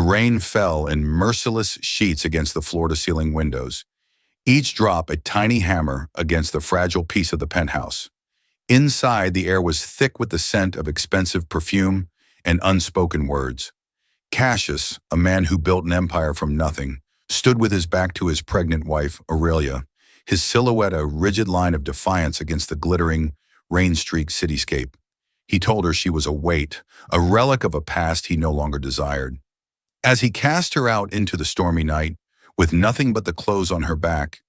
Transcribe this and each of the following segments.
rain fell in merciless sheets against the floor-to-ceiling windows, each drop a tiny hammer against the fragile piece of the penthouse. Inside, the air was thick with the scent of expensive perfume and unspoken words. Cassius, a man who built an empire from nothing, stood with his back to his pregnant wife, Aurelia, his silhouette a rigid line of defiance against the glittering, rain-streaked cityscape. He told her she was a weight, a relic of a past he no longer desired. As he cast her out into the stormy night, with nothing but the clothes on her back,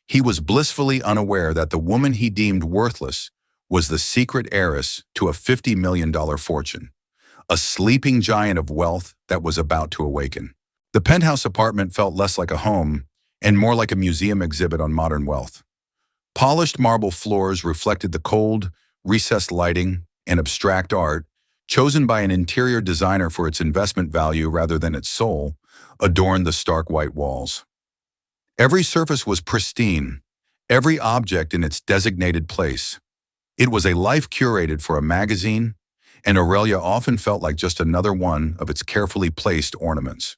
he was blissfully unaware that the woman he deemed worthless was the secret heiress to a $50 million fortune, a sleeping giant of wealth that was about to awaken. The penthouse apartment felt less like a home and more like a museum exhibit on modern wealth. Polished marble floors reflected the cold, recessed lighting and abstract art, chosen by an interior designer for its investment value rather than its soul, adorned the stark white walls. Every surface was pristine, every object in its designated place. It was a life curated for a magazine, and Aurelia often felt like just another one of its carefully placed ornaments.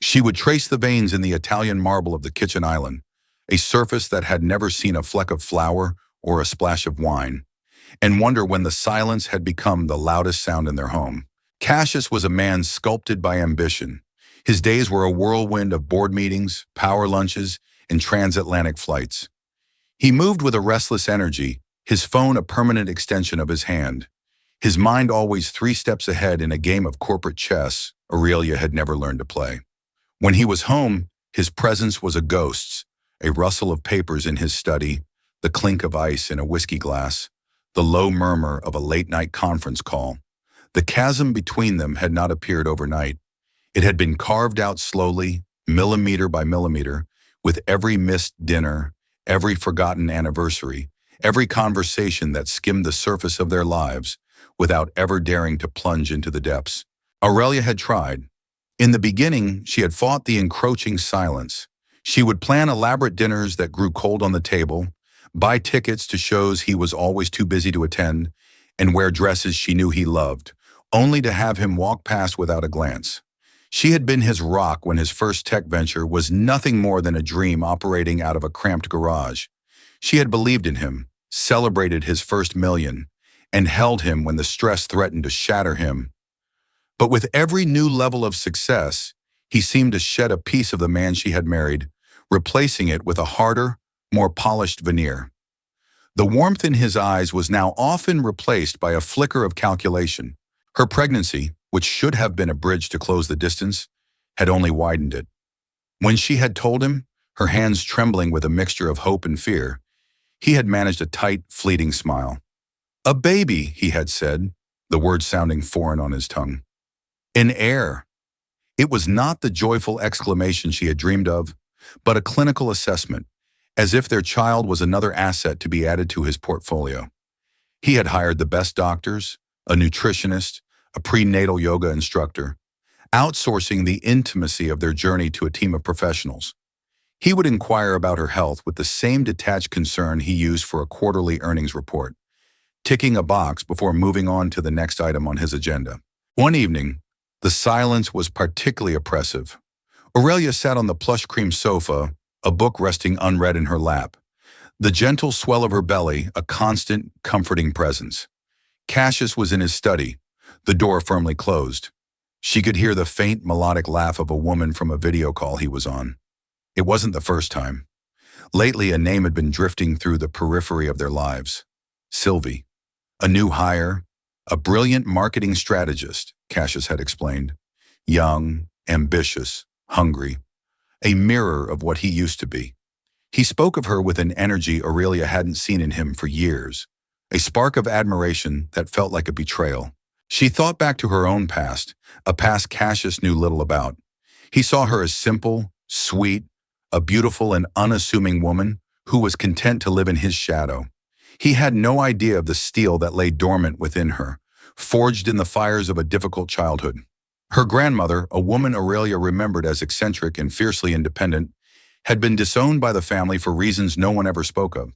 She would trace the veins in the Italian marble of the kitchen island, a surface that had never seen a fleck of flour or a splash of wine, and wonder when the silence had become the loudest sound in their home. Cassius was a man sculpted by ambition. His days were a whirlwind of board meetings, power lunches, and transatlantic flights. He moved with a restless energy, his phone a permanent extension of his hand. His mind always 3 steps ahead in a game of corporate chess Aurelia had never learned to play. When he was home, his presence was a ghost's, a rustle of papers in his study, the clink of ice in a whiskey glass, the low murmur of a late-night conference call. The chasm between them had not appeared overnight. It had been carved out slowly, millimeter by millimeter, with every missed dinner, every forgotten anniversary, every conversation that skimmed the surface of their lives without ever daring to plunge into the depths. Aurelia had tried. In the beginning, she had fought the encroaching silence. She would plan elaborate dinners that grew cold on the table, buy tickets to shows he was always too busy to attend, and wear dresses she knew he loved, only to have him walk past without a glance. She had been his rock when his first tech venture was nothing more than a dream operating out of a cramped garage. She had believed in him, celebrated his first million, and held him when the stress threatened to shatter him. But with every new level of success, he seemed to shed a piece of the man she had married, replacing it with a harder, more polished veneer. The warmth in his eyes was now often replaced by a flicker of calculation. Her pregnancy, which should have been a bridge to close the distance, had only widened it. When she had told him, her hands trembling with a mixture of hope and fear, he had managed a tight, fleeting smile. "A baby," he had said, the words sounding foreign on his tongue. "An heir." It was not the joyful exclamation she had dreamed of, but a clinical assessment, as if their child was another asset to be added to his portfolio. He had hired the best doctors, a nutritionist, a prenatal yoga instructor, outsourcing the intimacy of their journey to a team of professionals. He would inquire about her health with the same detached concern he used for a quarterly earnings report, ticking a box before moving on to the next item on his agenda. One evening, the silence was particularly oppressive. Aurelia sat on the plush cream sofa, a book resting unread in her lap, the gentle swell of her belly a constant, comforting presence. Cassius was in his study, the door firmly closed. She could hear the faint, melodic laugh of a woman from a video call he was on. It wasn't the first time. Lately, a name had been drifting through the periphery of their lives. Sylvie, a new hire, a brilliant marketing strategist, Cassius had explained. Young, ambitious, hungry, a mirror of what he used to be. He spoke of her with an energy Aurelia hadn't seen in him for years, a spark of admiration that felt like a betrayal. She thought back to her own past, a past Cassius knew little about. He saw her as simple, sweet, a beautiful and unassuming woman who was content to live in his shadow. He had no idea of the steel that lay dormant within her, forged in the fires of a difficult childhood. Her grandmother, a woman Aurelia remembered as eccentric and fiercely independent, had been disowned by the family for reasons no one ever spoke of.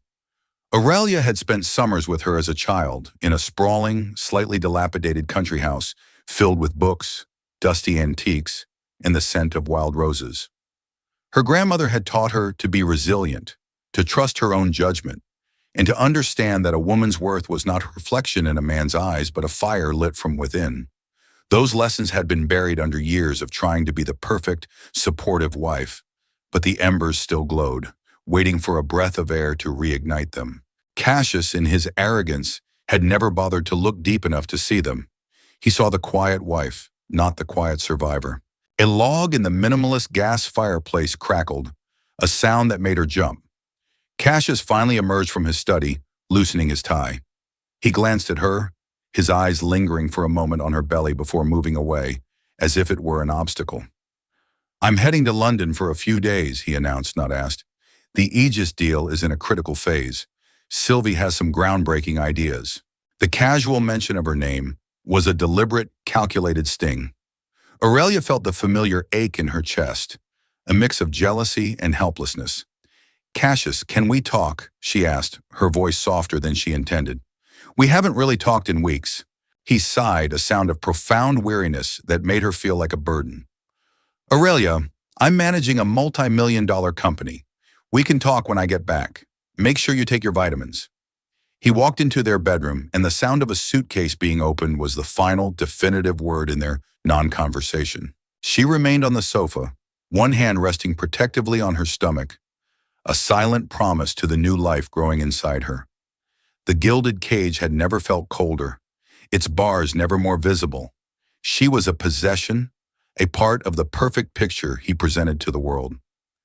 Aurelia had spent summers with her as a child in a sprawling, slightly dilapidated country house filled with books, dusty antiques, and the scent of wild roses. Her grandmother had taught her to be resilient, to trust her own judgment, and to understand that a woman's worth was not a reflection in a man's eyes but a fire lit from within. Those lessons had been buried under years of trying to be the perfect, supportive wife, but the embers still glowed, waiting for a breath of air to reignite them. Cassius, in his arrogance, had never bothered to look deep enough to see them. He saw the quiet wife, not the quiet survivor. A log in the minimalist gas fireplace crackled, a sound that made her jump. Cassius finally emerged from his study, loosening his tie. He glanced at her, his eyes lingering for a moment on her belly before moving away, as if it were an obstacle. "I'm heading to London for a few days," he announced, not asked. "The Aegis deal is in a critical phase. Sylvie has some groundbreaking ideas." The casual mention of her name was a deliberate, calculated sting. Aurelia felt the familiar ache in her chest, a mix of jealousy and helplessness. "Cassius, can we talk?" she asked, her voice softer than she intended. "We haven't really talked in weeks." He sighed, a sound of profound weariness that made her feel like a burden. "Aurelia, I'm managing a multi-million-dollar company. We can talk when I get back. Make sure you take your vitamins." He walked into their bedroom, and the sound of a suitcase being opened was the final, definitive word in their non-conversation. She remained on the sofa, one hand resting protectively on her stomach, a silent promise to the new life growing inside her. The gilded cage had never felt colder, its bars never more visible. She was a possession, a part of the perfect picture he presented to the world.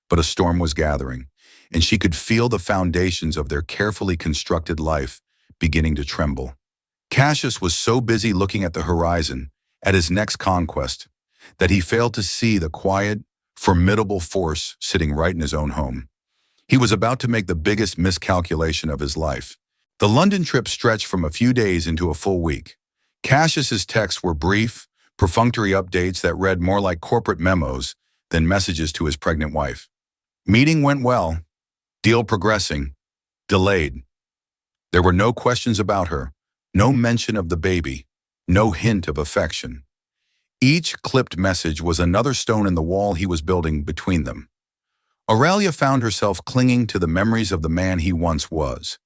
But a storm was gathering, and she could feel the foundations of their carefully constructed life beginning to tremble. Cassius was so busy looking at the horizon, at his next conquest, that he failed to see the quiet, formidable force sitting right in his own home. He was about to make the biggest miscalculation of his life. The London trip stretched from a few days into a full week. Cassius's texts were brief, perfunctory updates that read more like corporate memos than messages to his pregnant wife. Meeting went well. Deal progressing. Delayed. There were no questions about her, no mention of the baby, no hint of affection. Each clipped message was another stone in the wall he was building between them. Aurelia found herself clinging to the memories of the man he once was.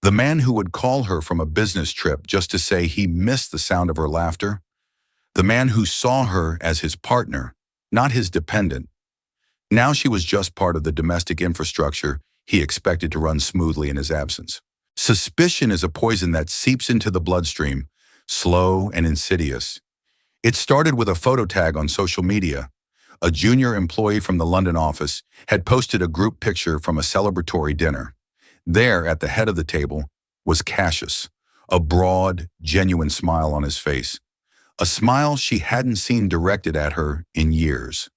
The man who would call her from a business trip just to say he missed the sound of her laughter. The man who saw her as his partner, not his dependent. Now she was just part of the domestic infrastructure he expected to run smoothly in his absence. Suspicion is a poison that seeps into the bloodstream, slow and insidious. It started with a photo tag on social media. A junior employee from the London office had posted a group picture from a celebratory dinner. There, at the head of the table, was Cassius, a broad, genuine smile on his face, a smile she hadn't seen directed at her in years.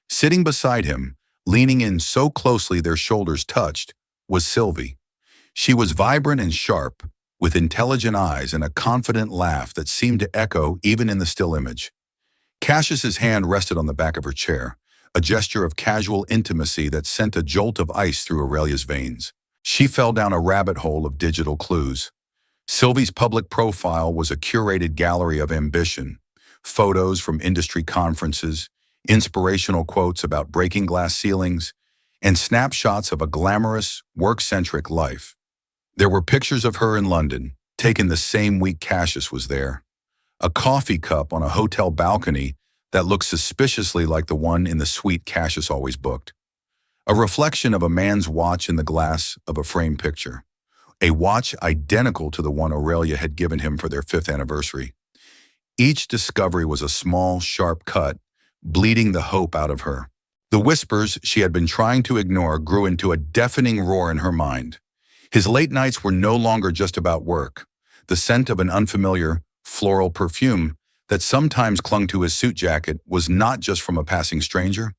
Sitting beside him, leaning in so closely their shoulders touched, was Sylvie. She was vibrant and sharp, with intelligent eyes and a confident laugh that seemed to echo even in the still image. Cassius's hand rested on the back of her chair, a gesture of casual intimacy that sent a jolt of ice through Aurelia's veins. She fell down a rabbit hole of digital clues. Sylvie's public profile was a curated gallery of ambition, photos from industry conferences, inspirational quotes about breaking glass ceilings, and snapshots of a glamorous, work-centric life. There were pictures of her in London, taken the same week Cassius was there. A coffee cup on a hotel balcony that looked suspiciously like the one in the suite Cassius always booked. A reflection of a man's watch in the glass of a framed picture. A watch identical to the one Aurelia had given him for their 5th anniversary. Each discovery was a small, sharp cut, bleeding the hope out of her. The whispers she had been trying to ignore grew into a deafening roar in her mind. His late nights were no longer just about work. The scent of an unfamiliar, floral perfume that sometimes clung to his suit jacket was not just from a passing stranger.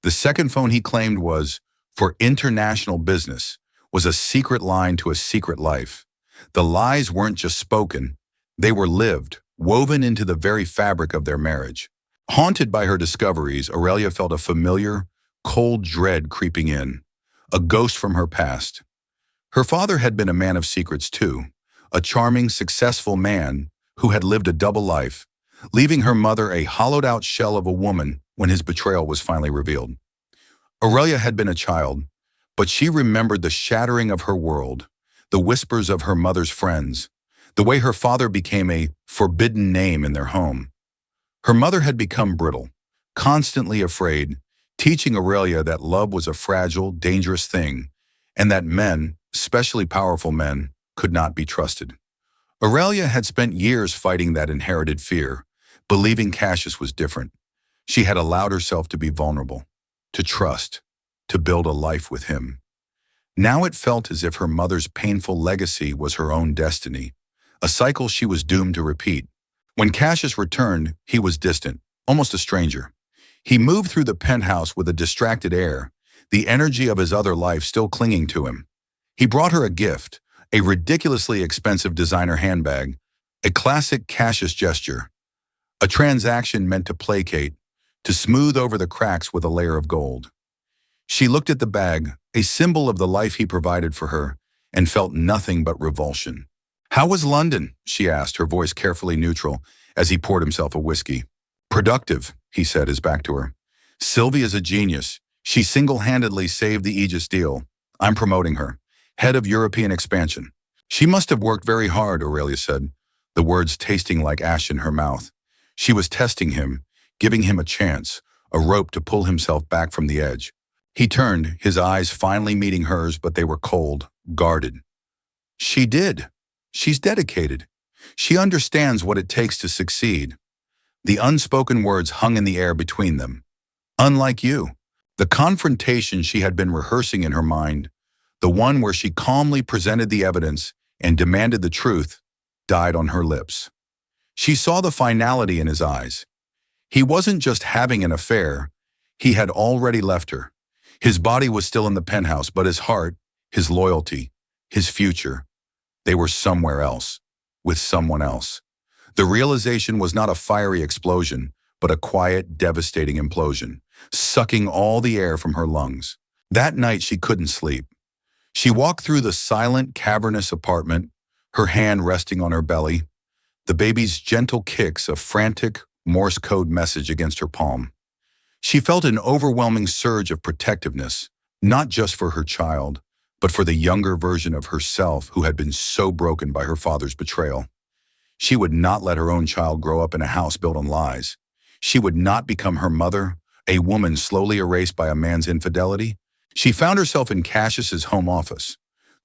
The second phone he claimed was for international business, was a secret line to a secret life. The lies weren't just spoken, they were lived, woven into the very fabric of their marriage. Haunted by her discoveries, Aurelia felt a familiar, cold dread creeping in, a ghost from her past. Her father had been a man of secrets too, a charming, successful man who had lived a double life, leaving her mother a hollowed-out shell of a woman when his betrayal was finally revealed. Aurelia had been a child, but she remembered the shattering of her world, the whispers of her mother's friends, the way her father became a forbidden name in their home. Her mother had become brittle, constantly afraid, teaching Aurelia that love was a fragile, dangerous thing, and that men, especially powerful men, could not be trusted. Aurelia had spent years fighting that inherited fear, believing Cassius was different. She had allowed herself to be vulnerable, to trust, to build a life with him. Now it felt as if her mother's painful legacy was her own destiny, a cycle she was doomed to repeat. When Cassius returned, he was distant, almost a stranger. He moved through the penthouse with a distracted air, the energy of his other life still clinging to him. He brought her a gift, a ridiculously expensive designer handbag, a classic Cassius gesture, a transaction meant to placate, to smooth over the cracks with a layer of gold. She looked at the bag, a symbol of the life he provided for her, and felt nothing but revulsion. "How was London?" she asked, her voice carefully neutral, as he poured himself a whiskey. "Productive," he said, his back to her. "Sylvie is a genius. She single-handedly saved the Aegis deal. I'm promoting her. Head of European expansion." "She must have worked very hard," Aurelia said, the words tasting like ash in her mouth. She was testing him, giving him a chance, a rope to pull himself back from the edge. He turned, his eyes finally meeting hers, but they were cold, guarded. "She did. She's dedicated. She understands what it takes to succeed." The unspoken words hung in the air between them. "Unlike you." The confrontation she had been rehearsing in her mind, the one where she calmly presented the evidence and demanded the truth, died on her lips. She saw the finality in his eyes. He wasn't just having an affair, he had already left her. His body was still in the penthouse, but his heart, his loyalty, his future, they were somewhere else, with someone else. The realization was not a fiery explosion, but a quiet, devastating implosion, sucking all the air from her lungs. That night she couldn't sleep. She walked through the silent, cavernous apartment, her hand resting on her belly, the baby's gentle kicks a frantic Morse code message against her palm. She felt an overwhelming surge of protectiveness, not just for her child, but for the younger version of herself who had been so broken by her father's betrayal. She would not let her own child grow up in a house built on lies. She would not become her mother, a woman slowly erased by a man's infidelity. She found herself in Cassius's home office.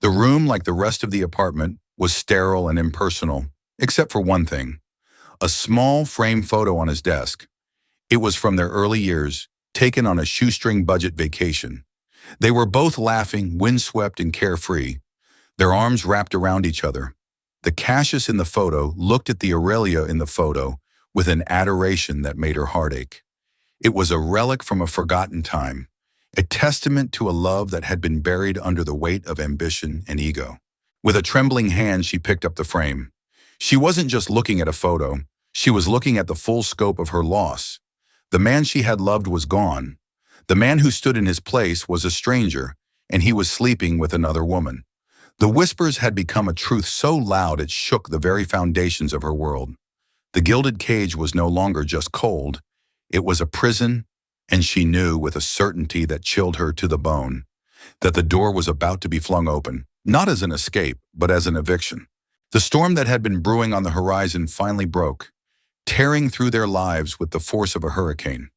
The room, like the rest of the apartment, was sterile and impersonal, except for one thing: a small frame photo on his desk. It was from their early years, taken on a shoestring budget vacation. They were both laughing, windswept and carefree, their arms wrapped around each other. The Cassius in the photo looked at the Aurelia in the photo with an adoration that made her heart ache. It was a relic from a forgotten time, a testament to a love that had been buried under the weight of ambition and ego. With a trembling hand, she picked up the frame. She wasn't just looking at a photo, she was looking at the full scope of her loss. The man she had loved was gone. The man who stood in his place was a stranger, and he was sleeping with another woman. The whispers had become a truth so loud it shook the very foundations of her world. The gilded cage was no longer just cold, it was a prison, and she knew with a certainty that chilled her to the bone that the door was about to be flung open, not as an escape, but as an eviction. The storm that had been brewing on the horizon finally broke, tearing through their lives with the force of a hurricane.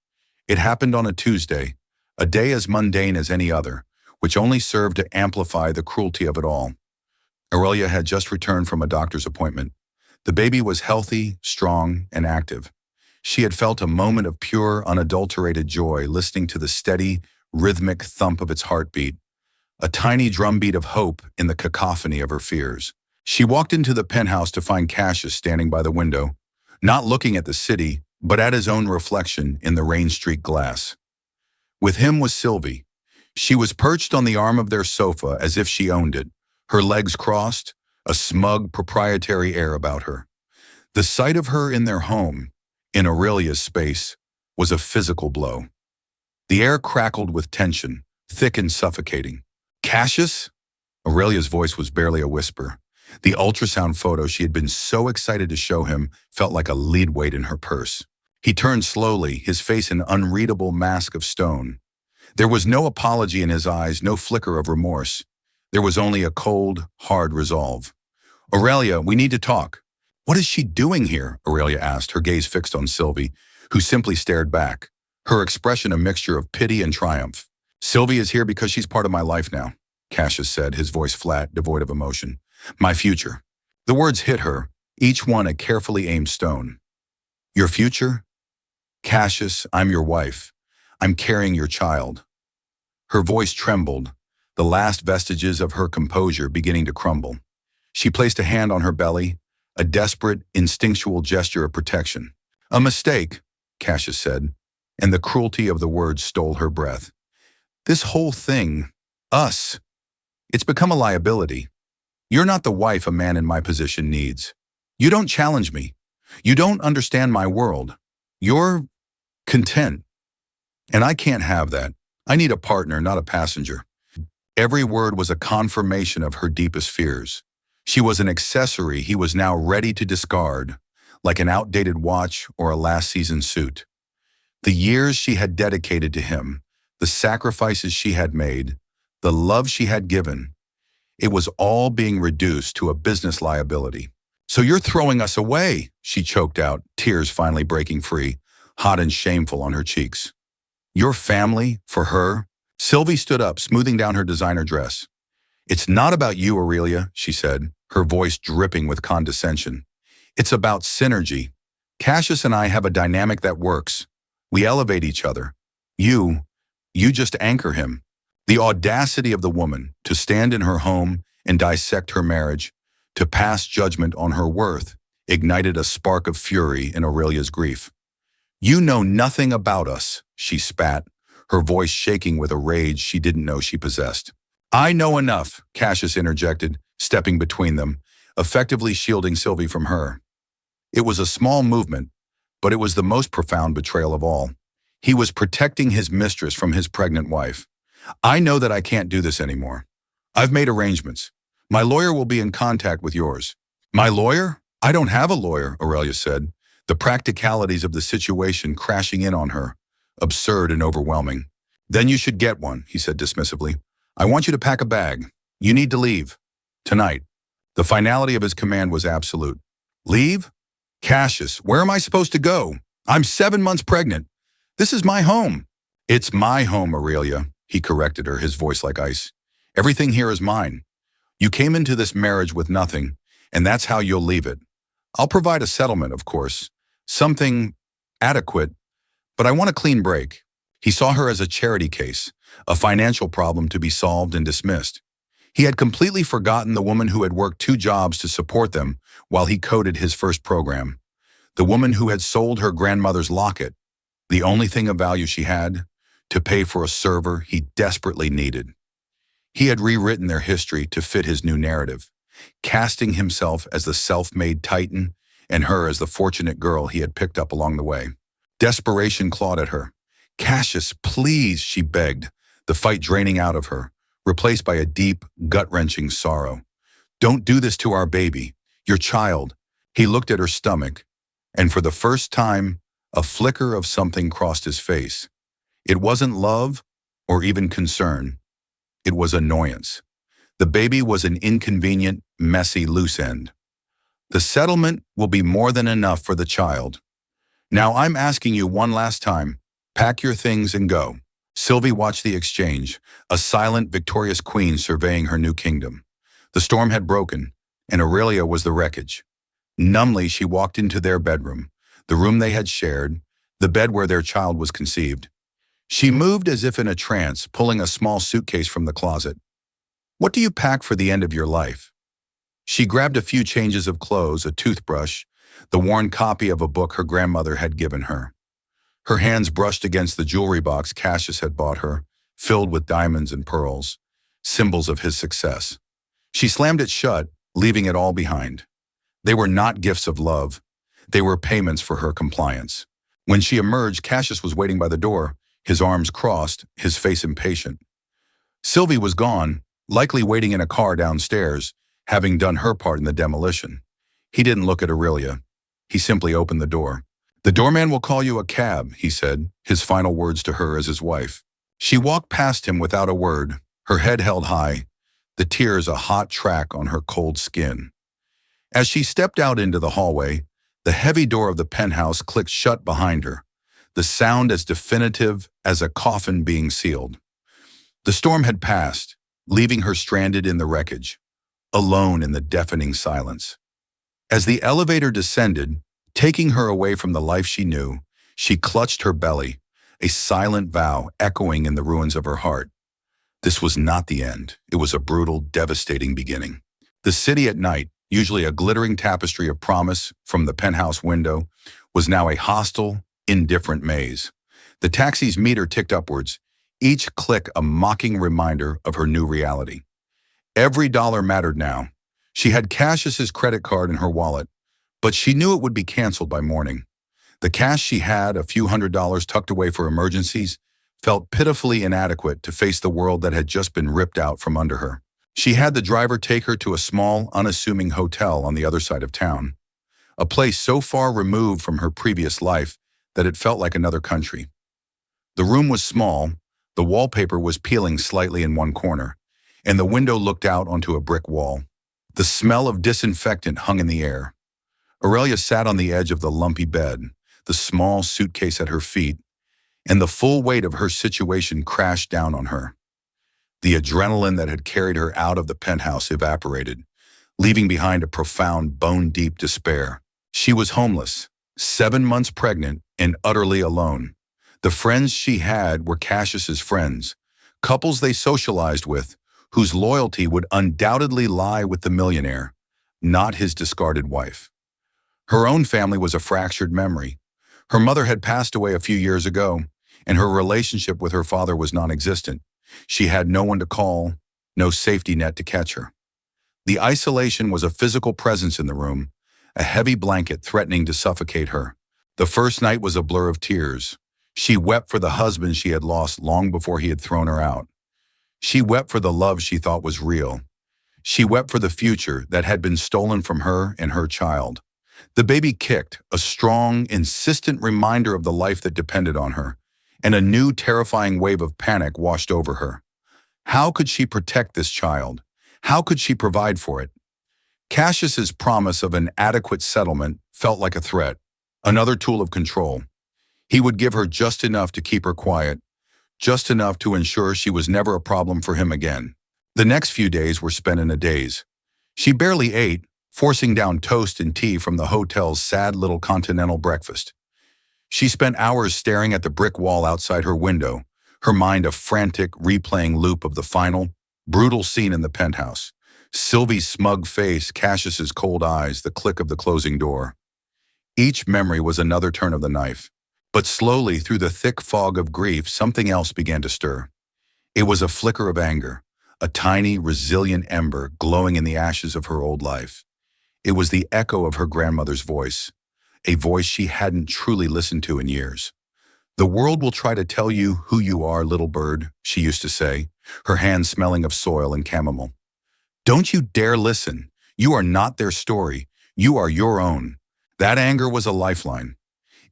It happened on a Tuesday, a day as mundane as any other, which only served to amplify the cruelty of it all. Aurelia had just returned from a doctor's appointment. The baby was healthy, strong, and active. She had felt a moment of pure, unadulterated joy listening to the steady, rhythmic thump of its heartbeat, a tiny drumbeat of hope in the cacophony of her fears. She walked into the penthouse to find Cassius standing by the window, not looking at the city, but at his own reflection in the rain-streaked glass. With him was Sylvie. She was perched on the arm of their sofa as if she owned it, her legs crossed, a smug, proprietary air about her. The sight of her in their home, in Aurelia's space, was a physical blow. The air crackled with tension, thick and suffocating. "Cassius?" Aurelia's voice was barely a whisper. The ultrasound photo she had been so excited to show him felt like a lead weight in her purse. He turned slowly, his face an unreadable mask of stone. There was no apology in his eyes, no flicker of remorse. There was only a cold, hard resolve. Aurelia, we need to talk. What is she doing here? Aurelia asked, her gaze fixed on Sylvie, who simply stared back, her expression a mixture of pity and triumph. Sylvie is here because she's part of my life now, Cassius said, his voice flat, devoid of emotion. My future. The words hit her, each one a carefully aimed stone. Your future? Cassius, I'm your wife. I'm carrying your child. Her voice trembled, the last vestiges of her composure beginning to crumble. She placed a hand on her belly, a desperate, instinctual gesture of protection. A mistake, Cassius said, and the cruelty of the words stole her breath. This whole thing, us, it's become a liability. You're not the wife a man in my position needs. You don't challenge me. You don't understand my world. You're content. And I can't have that. I need a partner, not a passenger. Every word was a confirmation of her deepest fears. She was an accessory he was now ready to discard, like an outdated watch or a last season suit. The years she had dedicated to him, the sacrifices she had made, the love she had given, it was all being reduced to a business liability. So you're throwing us away, she choked out, tears finally breaking free, hot and shameful on her cheeks. Your family, for her? Sylvie stood up, smoothing down her designer dress. It's not about you, Aurelia, she said, her voice dripping with condescension. It's about synergy. Cassius and I have a dynamic that works. We elevate each other. You just anchor him. The audacity of the woman to stand in her home and dissect her marriage, to pass judgment on her worth, ignited a spark of fury in Aurelia's grief. You know nothing about us, she spat, her voice shaking with a rage she didn't know she possessed. I know enough, Cassius interjected, stepping between them, effectively shielding Sylvie from her. It was a small movement, but it was the most profound betrayal of all. He was protecting his mistress from his pregnant wife. I know that I can't do this anymore. I've made arrangements. My lawyer will be in contact with yours. My lawyer? I don't have a lawyer, Aurelia said, the practicalities of the situation crashing in on her, absurd and overwhelming. Then you should get one, he said dismissively. I want you to pack a bag. You need to leave. Tonight. The finality of his command was absolute. Leave? Cassius, where am I supposed to go? I'm 7 months pregnant. This is my home. It's my home, Aurelia, he corrected her, his voice like ice. Everything here is mine. You came into this marriage with nothing, and that's how you'll leave it. I'll provide a settlement, of course. Something adequate, but I want a clean break. He saw her as a charity case, a financial problem to be solved and dismissed. He had completely forgotten the woman who had worked 2 jobs to support them while he coded his first program. The woman who had sold her grandmother's locket, the only thing of value she had, to pay for a server he desperately needed. He had rewritten their history to fit his new narrative, casting himself as the self-made titan and her as the fortunate girl he had picked up along the way. Desperation clawed at her. Cassius, please, she begged, the fight draining out of her, replaced by a deep, gut-wrenching sorrow. Don't do this to our baby, your child. He looked at her stomach, and for the first time, a flicker of something crossed his face. It wasn't love or even concern. It was annoyance. The baby was an inconvenient, messy loose end. The settlement will be more than enough for the child. Now I'm asking you one last time, pack your things and go. Sylvie watched the exchange, a silent, victorious queen surveying her new kingdom. The storm had broken, and Aurelia was the wreckage. Numbly, she walked into their bedroom, the room they had shared, the bed where their child was conceived. She moved as if in a trance, pulling a small suitcase from the closet. What do you pack for the end of your life? She grabbed a few changes of clothes, a toothbrush, the worn copy of a book her grandmother had given her. Her hands brushed against the jewelry box Cassius had bought her, filled with diamonds and pearls, symbols of his success. She slammed it shut, leaving it all behind. They were not gifts of love. They were payments for her compliance. When she emerged, Cassius was waiting by the door, his arms crossed, his face impatient. Sylvie was gone, likely waiting in a car downstairs, having done her part in the demolition. He didn't look at Aurelia. He simply opened the door. "The doorman will call you a cab," he said, his final words to her as his wife. She walked past him without a word, her head held high, the tears a hot track on her cold skin. As she stepped out into the hallway, the heavy door of the penthouse clicked shut behind her, the sound as definitive as a coffin being sealed. The storm had passed, leaving her stranded in the wreckage, alone in the deafening silence. As the elevator descended, taking her away from the life she knew, she clutched her belly, a silent vow echoing in the ruins of her heart. This was not the end. It was a brutal, devastating beginning. The city at night, usually a glittering tapestry of promise from the penthouse window, was now a hostile, indifferent maze. The taxi's meter ticked upwards, each click a mocking reminder of her new reality. Every dollar mattered now. She had Cassius's credit card in her wallet, but she knew it would be canceled by morning. The cash she had, a few $100s tucked away for emergencies, felt pitifully inadequate to face the world that had just been ripped out from under her. She had the driver take her to a small, unassuming hotel on the other side of town, a place so far removed from her previous life that it felt like another country. The room was small, the wallpaper was peeling slightly in one corner, and the window looked out onto a brick wall. The smell of disinfectant hung in the air. Aurelia sat on the edge of the lumpy bed, the small suitcase at her feet, and the full weight of her situation crashed down on her. The adrenaline that had carried her out of the penthouse evaporated, leaving behind a profound, bone-deep despair. She was homeless, 7 months pregnant, and utterly alone. The friends she had were Cassius's friends, couples they socialized with, whose loyalty would undoubtedly lie with the millionaire, not his discarded wife. Her own family was a fractured memory. Her mother had passed away a few years ago, and her relationship with her father was non-existent. She had no one to call, no safety net to catch her. The isolation was a physical presence in the room, a heavy blanket threatening to suffocate her. The first night was a blur of tears. She wept for the husband she had lost long before he had thrown her out. She wept for the love she thought was real. She wept for the future that had been stolen from her and her child. The baby kicked, a strong, insistent reminder of the life that depended on her, and a new terrifying wave of panic washed over her. How could she protect this child? How could she provide for it? Cassius's promise of an adequate settlement felt like a threat, another tool of control. He would give her just enough to keep her quiet, just enough to ensure she was never a problem for him again. The next few days were spent in a daze. She barely ate, forcing down toast and tea from the hotel's sad little continental breakfast. She spent hours staring at the brick wall outside her window, her mind a frantic, replaying loop of the final, brutal scene in the penthouse. Sylvie's smug face, Cassius's cold eyes, the click of the closing door. Each memory was another turn of the knife. But slowly, through the thick fog of grief, something else began to stir. It was a flicker of anger, a tiny, resilient ember glowing in the ashes of her old life. It was the echo of her grandmother's voice, a voice she hadn't truly listened to in years. "The world will try to tell you who you are, little bird," she used to say, her hands smelling of soil and chamomile. "Don't you dare listen. You are not their story. You are your own." That anger was a lifeline.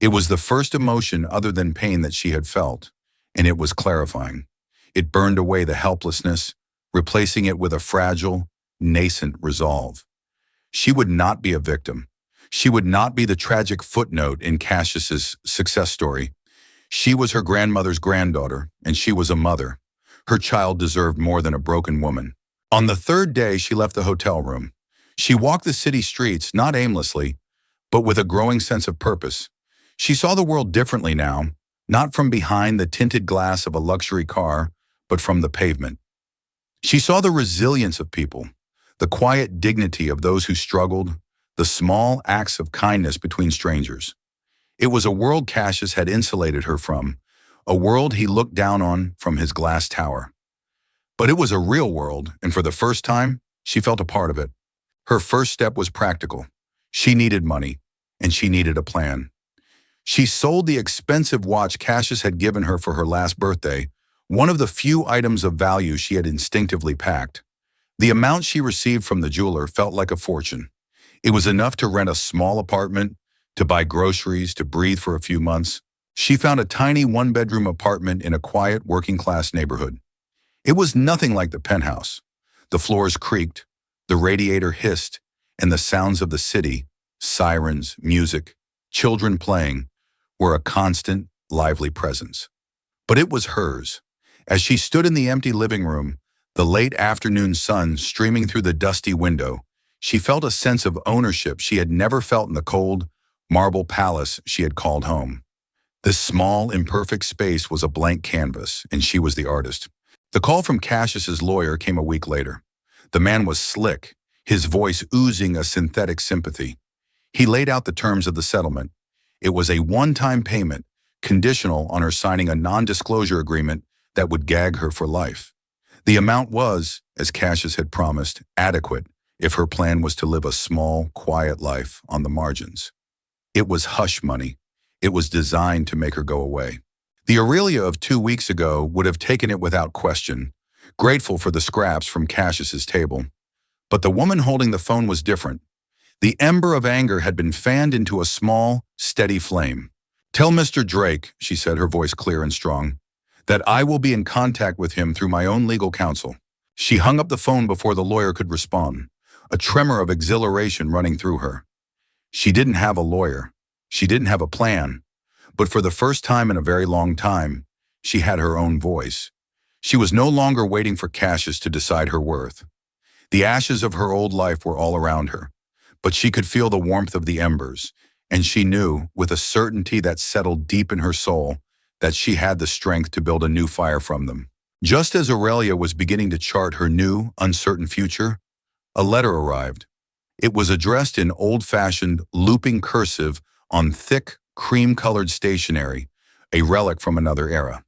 It was the first emotion other than pain that she had felt, and it was clarifying. It burned away the helplessness, replacing it with a fragile, nascent resolve. She would not be a victim. She would not be the tragic footnote in Cassius's success story. She was her grandmother's granddaughter, and she was a mother. Her child deserved more than a broken woman. On the third day, she left the hotel room. She walked the city streets, not aimlessly, but with a growing sense of purpose. She saw the world differently now, not from behind the tinted glass of a luxury car, but from the pavement. She saw the resilience of people, the quiet dignity of those who struggled, the small acts of kindness between strangers. It was a world Cassius had insulated her from, a world he looked down on from his glass tower. But it was a real world, and for the first time, she felt a part of it. Her first step was practical. She needed money, and she needed a plan. She sold the expensive watch Cassius had given her for her last birthday, one of the few items of value she had instinctively packed. The amount she received from the jeweler felt like a fortune. It was enough to rent a small apartment, to buy groceries, to breathe for a few months. She found a tiny one-bedroom apartment in a quiet working-class neighborhood. It was nothing like the penthouse. The floors creaked, the radiator hissed, and the sounds of the city, sirens, music, children playing, were a constant, lively presence. But it was hers. As she stood in the empty living room, the late afternoon sun streaming through the dusty window, she felt a sense of ownership she had never felt in the cold, marble palace she had called home. This small, imperfect space was a blank canvas, and she was the artist. The call from Cassius's lawyer came a week later. The man was slick, his voice oozing a synthetic sympathy. He laid out the terms of the settlement. It was a one-time payment, conditional on her signing a non-disclosure agreement that would gag her for life. The amount was, as Cassius had promised, adequate if her plan was to live a small, quiet life on the margins. It was hush money. It was designed to make her go away. The Aurelia of 2 weeks ago would have taken it without question, grateful for the scraps from Cassius's table. But the woman holding the phone was different. The ember of anger had been fanned into a small, steady flame. "Tell Mr. Drake," she said, her voice clear and strong, "that I will be in contact with him through my own legal counsel." She hung up the phone before the lawyer could respond, a tremor of exhilaration running through her. She didn't have a lawyer. She didn't have a plan. But for the first time in a very long time, she had her own voice. She was no longer waiting for Cassius to decide her worth. The ashes of her old life were all around her, but she could feel the warmth of the embers, and she knew, with a certainty that settled deep in her soul, that she had the strength to build a new fire from them. Just as Aurelia was beginning to chart her new, uncertain future, a letter arrived. It was addressed in old-fashioned, looping cursive on thick, cream-colored stationery, a relic from another era.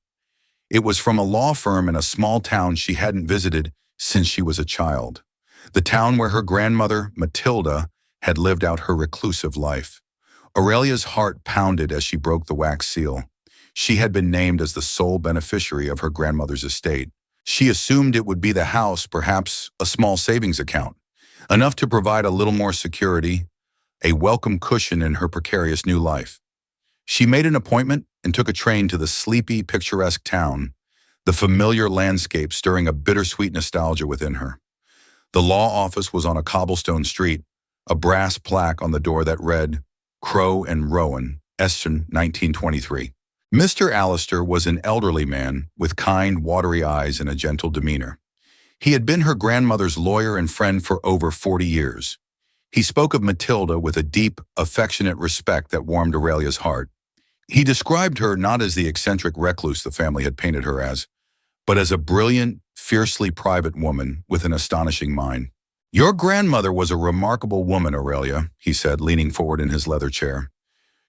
It was from a law firm in a small town she hadn't visited since she was a child, the town where her grandmother, Matilda, had lived out her reclusive life. Aurelia's heart pounded as she broke the wax seal. She had been named as the sole beneficiary of her grandmother's estate. She assumed it would be the house, perhaps a small savings account, enough to provide a little more security, a welcome cushion in her precarious new life. She made an appointment and took a train to the sleepy, picturesque town, the familiar landscape stirring a bittersweet nostalgia within her. The law office was on a cobblestone street, a brass plaque on the door that read, Crow and Rowan, Eston, 1923. Mr. Allister was an elderly man with kind, watery eyes and a gentle demeanor. He had been her grandmother's lawyer and friend for over 40 years. He spoke of Matilda with a deep, affectionate respect that warmed Aurelia's heart. He described her not as the eccentric recluse the family had painted her as, but as a brilliant, fiercely private woman with an astonishing mind. "Your grandmother was a remarkable woman, Aurelia," he said, leaning forward in his leather chair.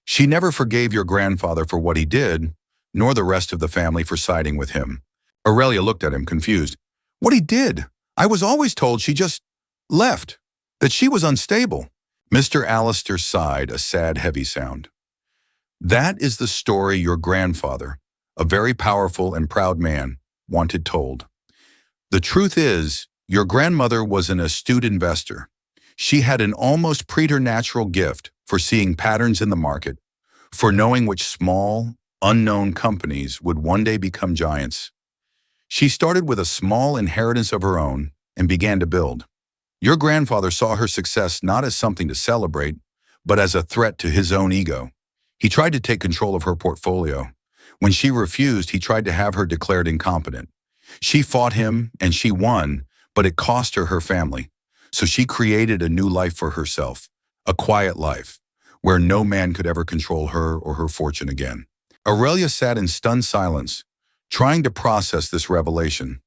"She never forgave your grandfather for what he did, nor the rest of the family for siding with him." Aurelia looked at him, confused. "What he did? I was always told she just left, that she was unstable." Mr. Allister sighed, a sad, heavy sound. "That is the story your grandfather, a very powerful and proud man, wanted told. The truth is, your grandmother was an astute investor. She had an almost preternatural gift for seeing patterns in the market, for knowing which small, unknown companies would one day become giants. She started with a small inheritance of her own and began to build. Your grandfather saw her success not as something to celebrate, but as a threat to his own ego. He tried to take control of her portfolio. When she refused, he tried to have her declared incompetent. She fought him, and she won, but it cost her her family. So she created a new life for herself, a quiet life, where no man could ever control her or her fortune again." Aurelia sat in stunned silence, trying to process this revelation.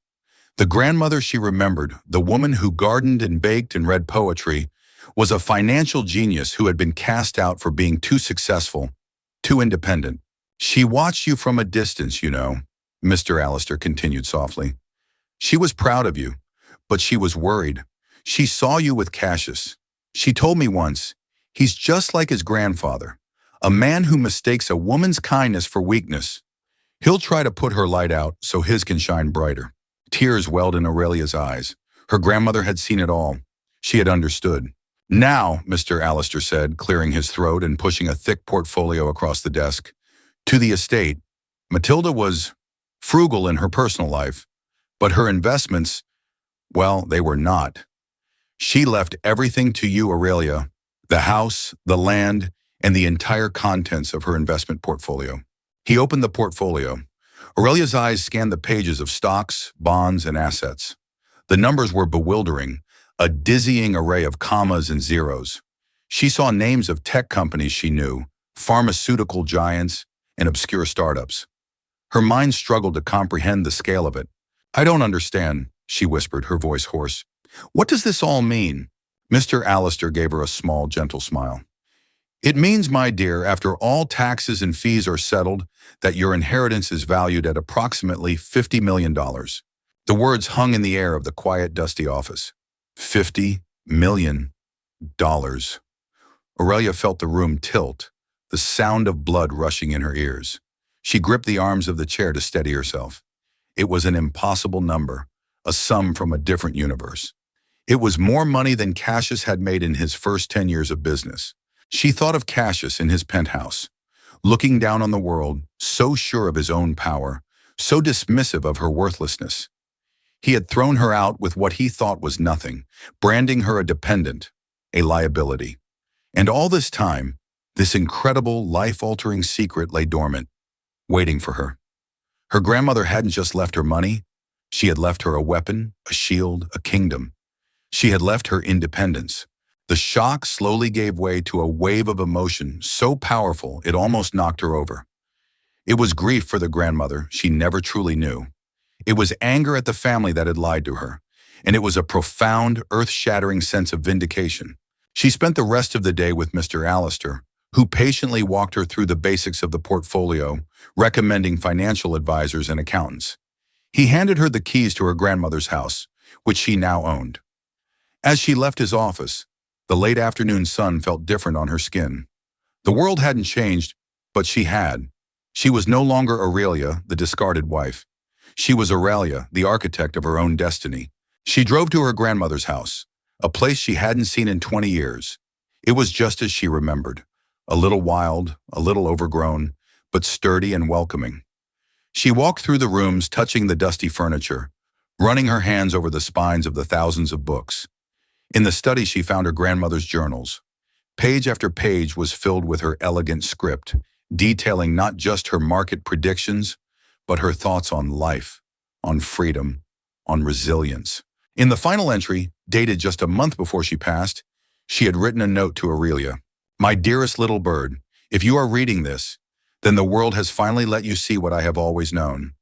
The grandmother she remembered, the woman who gardened and baked and read poetry, was a financial genius who had been cast out for being too successful, too independent. "She watched you from a distance, you know," Mr. Allister continued softly. "She was proud of you, but she was worried. She saw you with Cassius. She told me once, he's just like his grandfather, a man who mistakes a woman's kindness for weakness. He'll try to put her light out so his can shine brighter." Tears welled in Aurelia's eyes. Her grandmother had seen it all. She had understood. Now, Mr. Allister said, clearing his throat and pushing a thick portfolio across the desk. To the estate, Matilda was frugal in her personal life, but her investments, well, they were not. She left everything to you, Aurelia, the house, the land, and the entire contents of her investment portfolio. He opened the portfolio. Aurelia's eyes scanned the pages of stocks, bonds, and assets. The numbers were bewildering, a dizzying array of commas and zeros. She saw names of tech companies she knew, pharmaceutical giants, and obscure startups. Her mind struggled to comprehend the scale of it. I don't understand, she whispered, her voice hoarse. What does this all mean? Mr. Allister gave her a small, gentle smile. It means, my dear, after all taxes and fees are settled, that your inheritance is valued at approximately $50 million. The words hung in the air of the quiet, dusty office. $50 million. Aurelia felt the room tilt, the sound of blood rushing in her ears. She gripped the arms of the chair to steady herself. It was an impossible number, a sum from a different universe. It was more money than Cassius had made in his first 10 years of business. She thought of Cassius in his penthouse, looking down on the world, so sure of his own power, so dismissive of her worthlessness. He had thrown her out with what he thought was nothing, branding her a dependent, a liability. And all this time, this incredible, life-altering secret lay dormant, waiting for her. Her grandmother hadn't just left her money. She had left her a weapon, a shield, a kingdom. She had left her independence. The shock slowly gave way to a wave of emotion so powerful it almost knocked her over. It was grief for the grandmother she never truly knew. It was anger at the family that had lied to her. And it was a profound, earth-shattering sense of vindication. She spent the rest of the day with Mr. Allister, who patiently walked her through the basics of the portfolio, recommending financial advisors and accountants. He handed her the keys to her grandmother's house, which she now owned. As she left his office, the late afternoon sun felt different on her skin. The world hadn't changed, but she had. She was no longer Aurelia, the discarded wife. She was Aurelia, the architect of her own destiny. She drove to her grandmother's house, a place she hadn't seen in 20 years. It was just as she remembered, a little wild, a little overgrown, but sturdy and welcoming. She walked through the rooms, touching the dusty furniture, running her hands over the spines of the thousands of books. In the study, she found her grandmother's journals. Page after page was filled with her elegant script, detailing not just her market predictions, but her thoughts on life, on freedom, on resilience. In the final entry, dated just a month before she passed, she had written a note to Aurelia. My dearest little bird, if you are reading this, then the world has finally let you see what I have always known,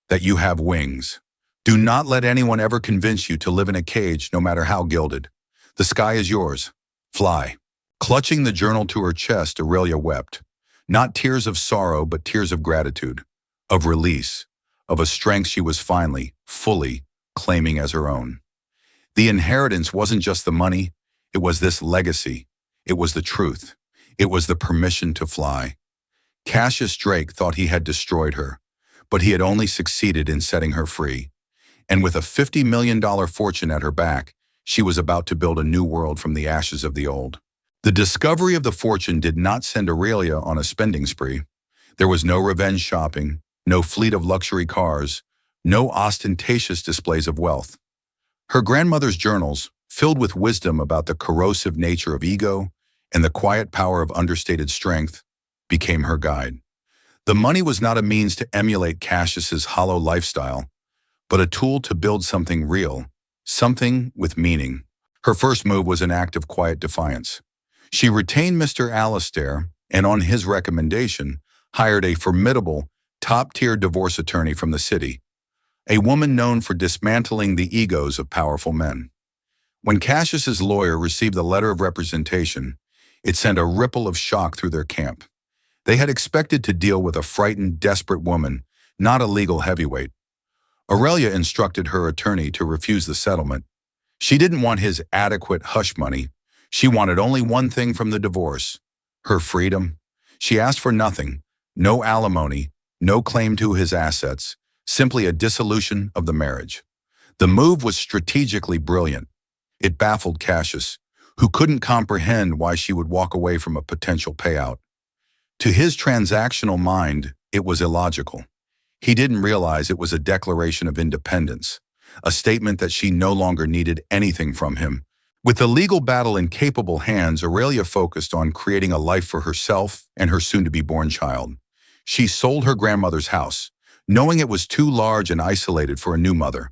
that you have wings. Do not let anyone ever convince you to live in a cage, no matter how gilded. The sky is yours. Fly. Clutching the journal to her chest, Aurelia wept. Not tears of sorrow, but tears of gratitude, of release, of a strength she was finally, fully claiming as her own. The inheritance wasn't just the money, it was this legacy. It was the truth. It was the permission to fly. Cassius Drake thought he had destroyed her, but he had only succeeded in setting her free. And with a $50 million fortune at her back, she was about to build a new world from the ashes of the old. The discovery of the fortune did not send Aurelia on a spending spree. There was no revenge shopping, no fleet of luxury cars, no ostentatious displays of wealth. Her grandmother's journals, filled with wisdom about the corrosive nature of ego and the quiet power of understated strength, became her guide. The money was not a means to emulate Cassius's hollow lifestyle, but a tool to build something real, something with meaning. Her first move was an act of quiet defiance. She retained Mr. Allister and, on his recommendation, hired a formidable, top-tier divorce attorney from the city, a woman known for dismantling the egos of powerful men. When Cassius's lawyer received the letter of representation, it sent a ripple of shock through their camp. They had expected to deal with a frightened, desperate woman, not a legal heavyweight. Aurelia instructed her attorney to refuse the settlement. She didn't want his adequate hush money. She wanted only one thing from the divorce: her freedom. She asked for nothing, no alimony, no claim to his assets, simply a dissolution of the marriage. The move was strategically brilliant. It baffled Cassius, who couldn't comprehend why she would walk away from a potential payout. To his transactional mind, it was illogical. He didn't realize it was a declaration of independence, a statement that she no longer needed anything from him. With the legal battle in capable hands, Aurelia focused on creating a life for herself and her soon-to-be-born child. She sold her grandmother's house, knowing it was too large and isolated for a new mother.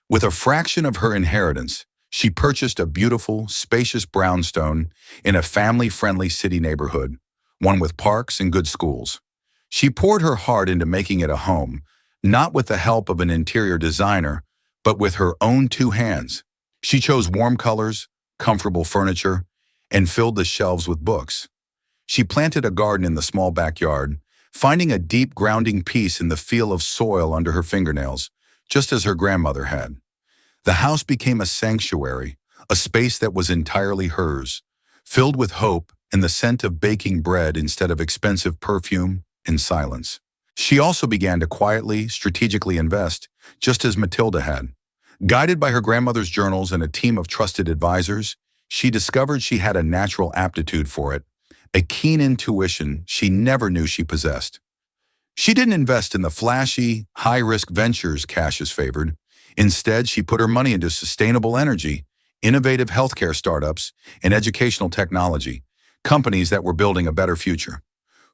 With a fraction of her inheritance, she purchased a beautiful, spacious brownstone in a family-friendly city neighborhood, one with parks and good schools. She poured her heart into making it a home, not with the help of an interior designer, but with her own two hands. She chose warm colors, comfortable furniture, and filled the shelves with books. She planted a garden in the small backyard, finding a deep grounding peace in the feel of soil under her fingernails, just as her grandmother had. The house became a sanctuary, a space that was entirely hers, filled with hope and the scent of baking bread instead of expensive perfume and silence. She also began to quietly, strategically invest, just as Matilda had. Guided by her grandmother's journals and a team of trusted advisors, she discovered she had a natural aptitude for it, a keen intuition she never knew she possessed. She didn't invest in the flashy, high-risk ventures Cassius favored. Instead, she put her money into sustainable energy, innovative healthcare startups, and educational technology, companies that were building a better future.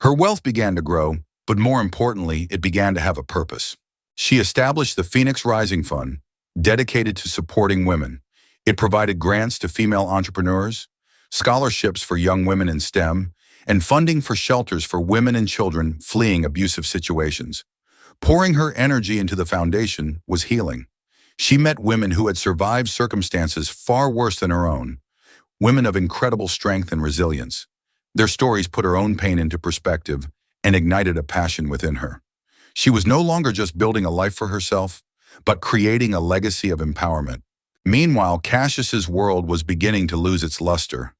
Her wealth began to grow, but more importantly, it began to have a purpose. She established the Phoenix Rising Fund, dedicated to supporting women. It provided grants to female entrepreneurs, scholarships for young women in STEM, and funding for shelters for women and children fleeing abusive situations. Pouring her energy into the foundation was healing. She met women who had survived circumstances far worse than her own, women of incredible strength and resilience. Their stories put her own pain into perspective and ignited a passion within her. She was no longer just building a life for herself, but creating a legacy of empowerment. Meanwhile, Cassius's world was beginning to lose its luster.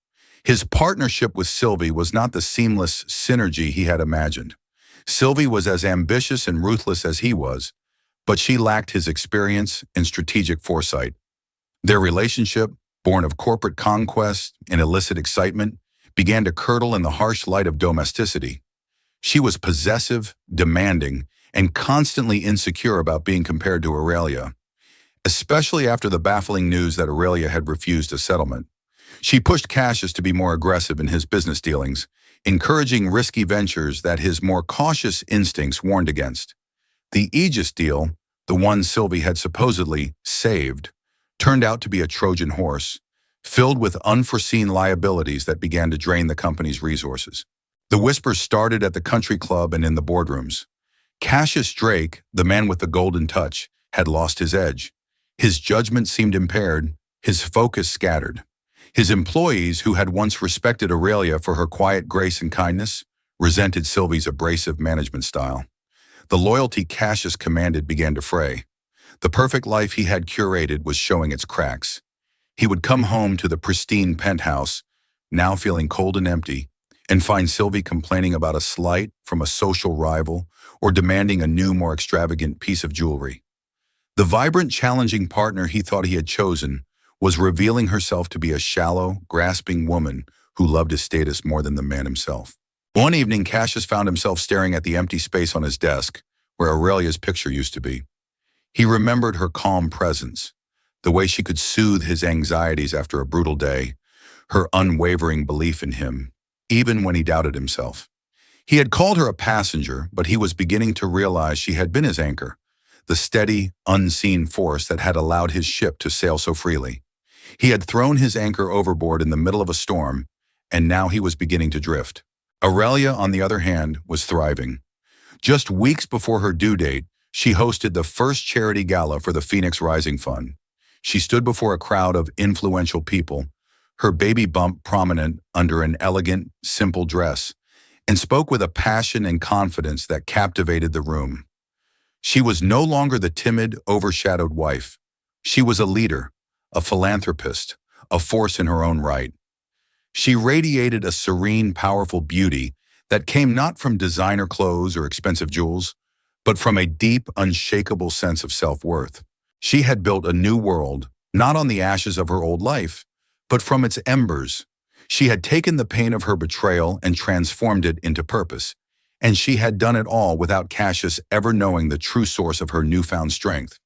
His partnership with Sylvie was not the seamless synergy he had imagined. Sylvie was as ambitious and ruthless as he was, but she lacked his experience and strategic foresight. Their relationship, born of corporate conquest and illicit excitement, began to curdle in the harsh light of domesticity. She was possessive, demanding, and constantly insecure about being compared to Aurelia, especially after the baffling news that Aurelia had refused a settlement. She pushed Cassius to be more aggressive in his business dealings, encouraging risky ventures that his more cautious instincts warned against. The Aegis deal, the one Sylvie had supposedly saved, turned out to be a Trojan horse, filled with unforeseen liabilities that began to drain the company's resources. The whispers started at the country club and in the boardrooms. Cassius Drake, the man with the golden touch, had lost his edge. His judgment seemed impaired, his focus scattered. His employees, who had once respected Aurelia for her quiet grace and kindness, resented Sylvie's abrasive management style. The loyalty Cassius commanded began to fray. The perfect life he had curated was showing its cracks. He would come home to the pristine penthouse, now feeling cold and empty, and find Sylvie complaining about a slight from a social rival or demanding a new, more extravagant piece of jewelry. The vibrant, challenging partner he thought he had chosen was revealing herself to be a shallow, grasping woman who loved his status more than the man himself. One evening, Cassius found himself staring at the empty space on his desk, where Aurelia's picture used to be. He remembered her calm presence, the way she could soothe his anxieties after a brutal day, her unwavering belief in him, even when he doubted himself. He had called her a passenger, but he was beginning to realize she had been his anchor, the steady, unseen force that had allowed his ship to sail so freely. He had thrown his anchor overboard in the middle of a storm, and now he was beginning to drift. Aurelia, on the other hand, was thriving. Just weeks before her due date, she hosted the first charity gala for the Phoenix Rising Fund. She stood before a crowd of influential people, her baby bump prominent under an elegant, simple dress, and spoke with a passion and confidence that captivated the room. She was no longer the timid, overshadowed wife. She was a leader, a philanthropist, a force in her own right. She radiated a serene, powerful beauty that came not from designer clothes or expensive jewels, but from a deep, unshakable sense of self-worth. She had built a new world, not on the ashes of her old life, but from its embers. She had taken the pain of her betrayal and transformed it into purpose, and she had done it all without Cassius ever knowing the true source of her newfound strength.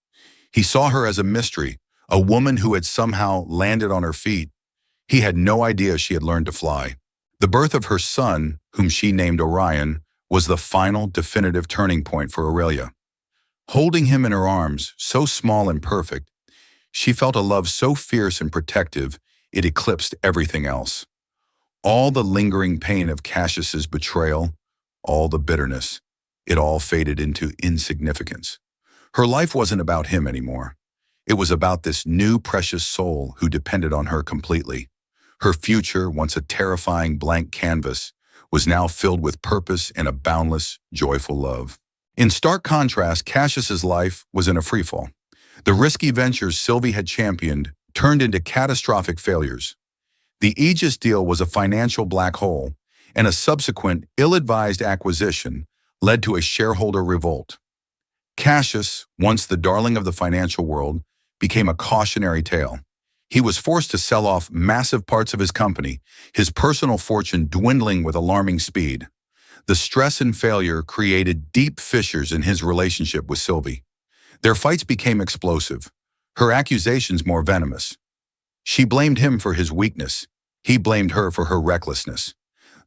He saw her as a mystery, a woman who had somehow landed on her feet. He had no idea she had learned to fly. The birth of her son, whom she named Orion, was the final, definitive turning point for Aurelia. Holding him in her arms, so small and perfect, she felt a love so fierce and protective, it eclipsed everything else. All the lingering pain of Cassius's betrayal, all the bitterness, it all faded into insignificance. Her life wasn't about him anymore. It was about this new precious soul who depended on her completely. Her future, once a terrifying blank canvas, was now filled with purpose and a boundless, joyful love. In stark contrast, Cassius's life was in a freefall. The risky ventures Sylvie had championed turned into catastrophic failures. The Aegis deal was a financial black hole, and a subsequent, ill-advised acquisition led to a shareholder revolt. Cassius, once the darling of the financial world, became a cautionary tale. He was forced to sell off massive parts of his company, his personal fortune dwindling with alarming speed. The stress and failure created deep fissures in his relationship with Sylvie. Their fights became explosive, her accusations more venomous. She blamed him for his weakness. He blamed her for her recklessness.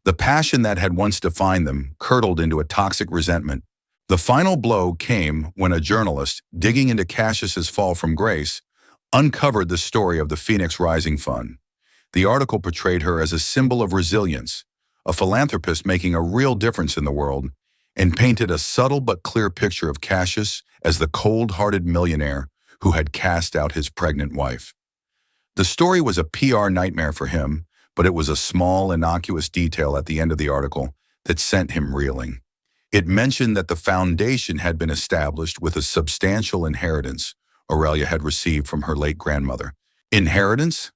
The passion that had once defined them curdled into a toxic resentment. The final blow came when a journalist, digging into Cassius's fall from grace, uncovered the story of the Phoenix Rising Fund. The article portrayed her as a symbol of resilience, a philanthropist making a real difference in the world, and painted a subtle but clear picture of Cassius as the cold-hearted millionaire who had cast out his pregnant wife. The story was a PR nightmare for him, but it was a small, innocuous detail at the end of the article that sent him reeling. It mentioned that the foundation had been established with a substantial inheritance Aurelia had received from her late grandmother. Inheritance?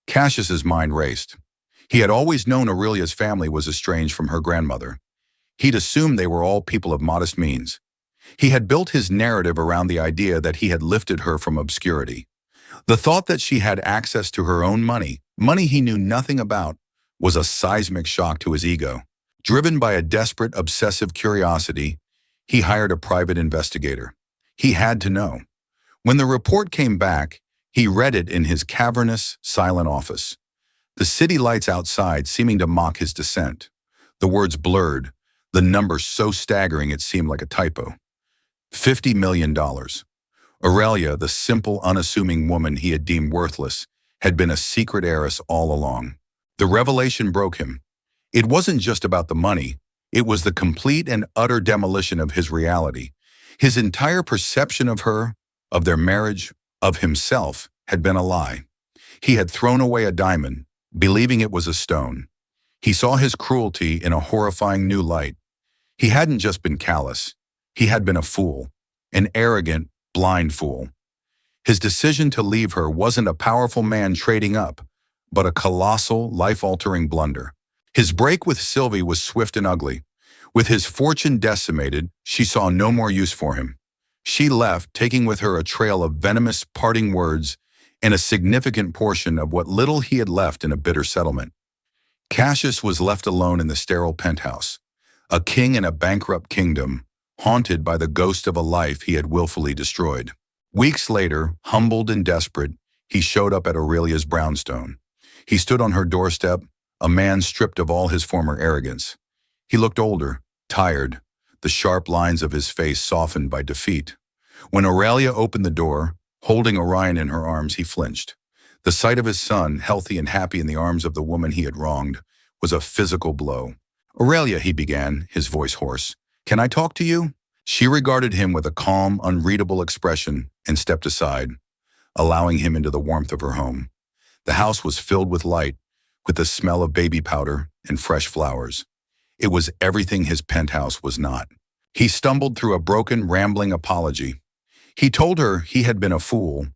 Cassius's mind raced. He had always known Aurelia's family was estranged from her grandmother. He'd assumed they were all people of modest means. He had built his narrative around the idea that he had lifted her from obscurity. The thought that she had access to her own money he knew nothing about, was a seismic shock to his ego. Driven by a desperate, obsessive curiosity, he hired a private investigator. He had to know. When the report came back, he read it in his cavernous, silent office. The city lights outside seeming to mock his dissent. The words blurred, the number so staggering it seemed like a typo. $50 million. Aurelia, the simple, unassuming woman he had deemed worthless, had been a secret heiress all along. The revelation broke him. It wasn't just about the money. It was the complete and utter demolition of his reality. His entire perception of her, of their marriage, of himself, had been a lie. He had thrown away a diamond, believing it was a stone. He saw his cruelty in a horrifying new light. He hadn't just been callous. He had been a fool, an arrogant, blind fool. His decision to leave her wasn't a powerful man trading up, but a colossal, life-altering blunder. His break with Sylvie was swift and ugly. With his fortune decimated, she saw no more use for him. She left, taking with her a trail of venomous parting words and a significant portion of what little he had left in a bitter settlement. Cassius was left alone in the sterile penthouse, a king in a bankrupt kingdom, haunted by the ghost of a life he had willfully destroyed. Weeks later, humbled and desperate, he showed up at Aurelia's brownstone. He stood on her doorstep, a man stripped of all his former arrogance. He looked older, tired, the sharp lines of his face softened by defeat. When Aurelia opened the door, holding Orion in her arms, he flinched. The sight of his son, healthy and happy in the arms of the woman he had wronged, was a physical blow. "Aurelia," he began, his voice hoarse, "can I talk to you?" She regarded him with a calm, unreadable expression and stepped aside, allowing him into the warmth of her home. The house was filled with light, with the smell of baby powder and fresh flowers. It was everything his penthouse was not. He stumbled through a broken, rambling apology. He told her he had been a fool,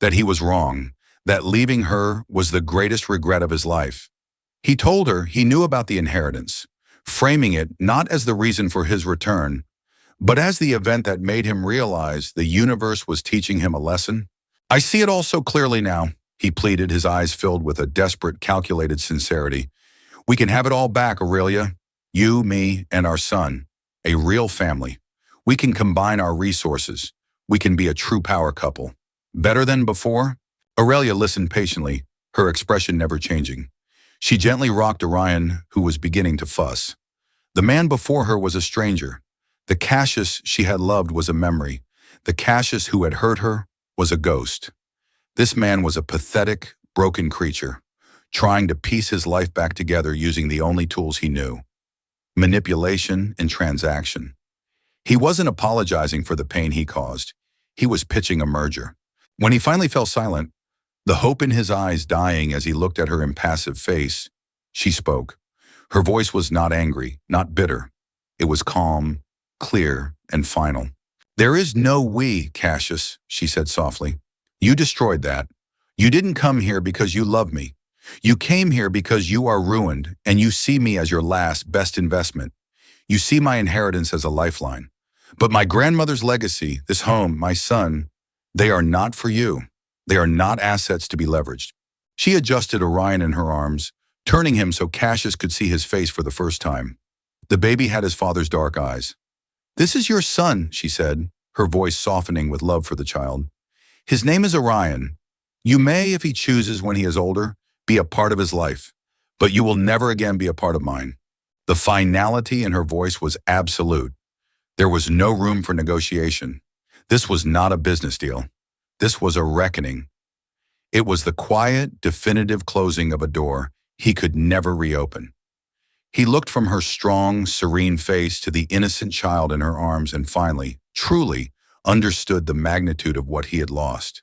that he was wrong, that leaving her was the greatest regret of his life. He told her he knew about the inheritance, framing it not as the reason for his return, but as the event that made him realize the universe was teaching him a lesson. "I see it all so clearly now," he pleaded, his eyes filled with a desperate, calculated sincerity. "We can have it all back, Aurelia. You, me, and our son. A real family. We can combine our resources. We can be a true power couple. Better than before?" Aurelia listened patiently, her expression never changing. She gently rocked Orion, who was beginning to fuss. The man before her was a stranger. The Cassius she had loved was a memory. The Cassius who had hurt her was a ghost. This man was a pathetic, broken creature, trying to piece his life back together using the only tools he knew: manipulation and transaction. He wasn't apologizing for the pain he caused. He was pitching a merger. When he finally fell silent, the hope in his eyes dying as he looked at her impassive face, she spoke. Her voice was not angry, not bitter. It was calm, clear, and final. "There is no we, Cassius," she said softly. "You destroyed that. You didn't come here because you love me. You came here because you are ruined, and you see me as your last, best investment. You see my inheritance as a lifeline. But my grandmother's legacy, this home, my son, they are not for you. They are not assets to be leveraged." She adjusted Orion in her arms, turning him so Cassius could see his face for the first time. The baby had his father's dark eyes. "This is your son," she said, her voice softening with love for the child. "His name is Orion. You may, if he chooses when he is older, be a part of his life, but you will never again be a part of mine." The finality in her voice was absolute. There was no room for negotiation. This was not a business deal. This was a reckoning. It was the quiet, definitive closing of a door he could never reopen. He looked from her strong, serene face to the innocent child in her arms and finally, truly, understood the magnitude of what he had lost.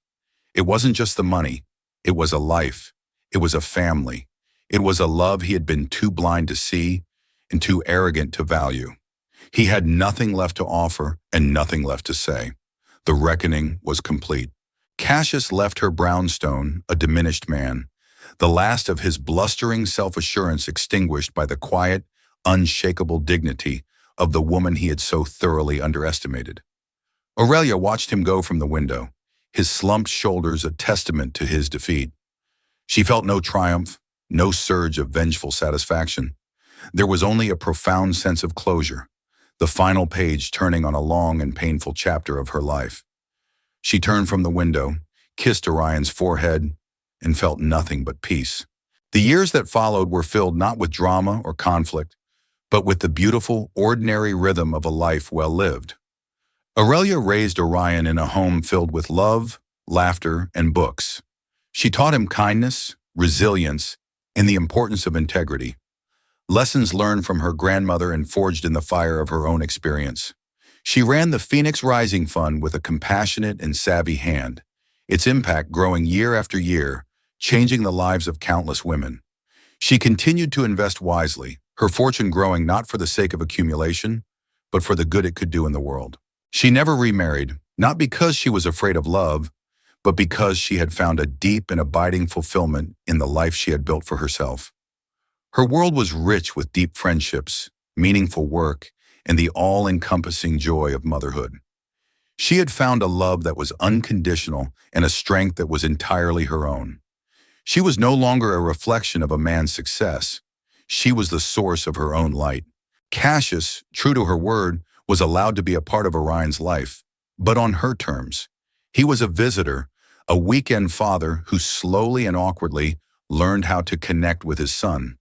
It wasn't just the money. It was a life. It was a family. It was a love he had been too blind to see and too arrogant to value. He had nothing left to offer and nothing left to say. The reckoning was complete. Cassius left her brownstone, a diminished man, the last of his blustering self-assurance extinguished by the quiet, unshakable dignity of the woman he had so thoroughly underestimated. Aurelia watched him go from the window, his slumped shoulders a testament to his defeat. She felt no triumph, no surge of vengeful satisfaction. There was only a profound sense of closure, the final page turning on a long and painful chapter of her life. She turned from the window, kissed Orion's forehead, and felt nothing but peace. The years that followed were filled not with drama or conflict, but with the beautiful, ordinary rhythm of a life well lived. Aurelia raised Orion in a home filled with love, laughter, and books. She taught him kindness, resilience, and the importance of integrity. Lessons learned from her grandmother and forged in the fire of her own experience. She ran the Phoenix Rising Fund with a compassionate and savvy hand, its impact growing year after year, changing the lives of countless women. She continued to invest wisely, her fortune growing not for the sake of accumulation, but for the good it could do in the world. She never remarried, not because she was afraid of love, but because she had found a deep and abiding fulfillment in the life she had built for herself. Her world was rich with deep friendships, meaningful work, and the all-encompassing joy of motherhood. She had found a love that was unconditional and a strength that was entirely her own. She was no longer a reflection of a man's success. She was the source of her own light. Cassius, true to her word, was allowed to be a part of Orion's life, but on her terms. He was a visitor, a weekend father who slowly and awkwardly learned how to connect with his son.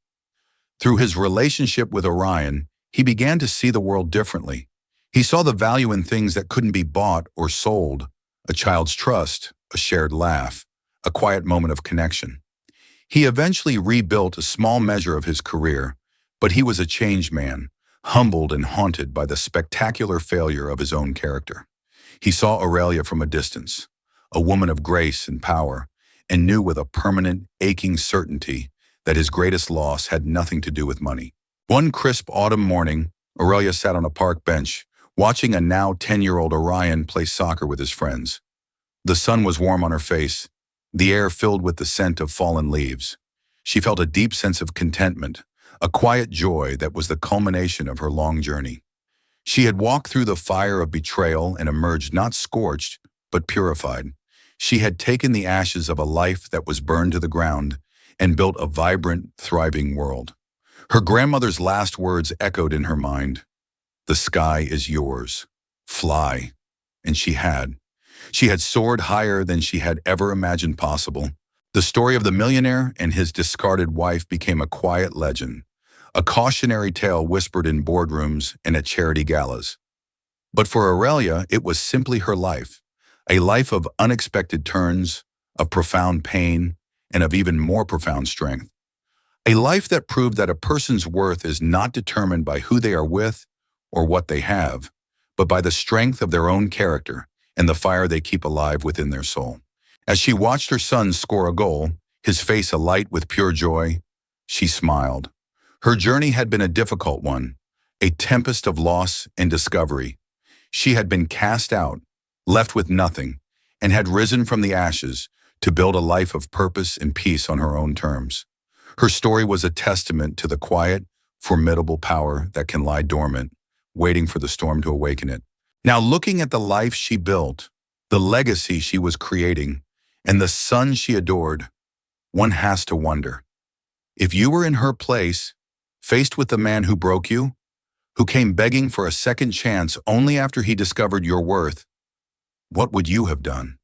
Through his relationship with Orion, he began to see the world differently. He saw the value in things that couldn't be bought or sold: a child's trust, a shared laugh, a quiet moment of connection. He eventually rebuilt a small measure of his career, but he was a changed man, humbled and haunted by the spectacular failure of his own character. He saw Aurelia from a distance, a woman of grace and power, and knew with a permanent, aching certainty that his greatest loss had nothing to do with money. One crisp autumn morning, Aurelia sat on a park bench, watching a now 10-year-old Orion play soccer with his friends. The sun was warm on her face, the air filled with the scent of fallen leaves. She felt a deep sense of contentment, a quiet joy that was the culmination of her long journey. She had walked through the fire of betrayal and emerged not scorched, but purified. She had taken the ashes of a life that was burned to the ground and built a vibrant, thriving world. Her grandmother's last words echoed in her mind. The sky is yours. Fly. And she had. She had soared higher than she had ever imagined possible. The story of the millionaire and his discarded wife became a quiet legend, a cautionary tale whispered in boardrooms and at charity galas. But for Aurelia, it was simply her life, a life of unexpected turns, of profound pain, and of even more profound strength. A life that proved that a person's worth is not determined by who they are with or what they have, but by the strength of their own character and the fire they keep alive within their soul. As she watched her son score a goal, his face alight with pure joy, she smiled. Her journey had been a difficult one, a tempest of loss and discovery. She had been cast out, left with nothing, and had risen from the ashes to build a life of purpose and peace on her own terms. Her story was a testament to the quiet, formidable power that can lie dormant, waiting for the storm to awaken it. Now, looking at the life she built, the legacy she was creating, and the son she adored, one has to wonder, if you were in her place, faced with the man who broke you, who came begging for a second chance only after he discovered your worth, what would you have done?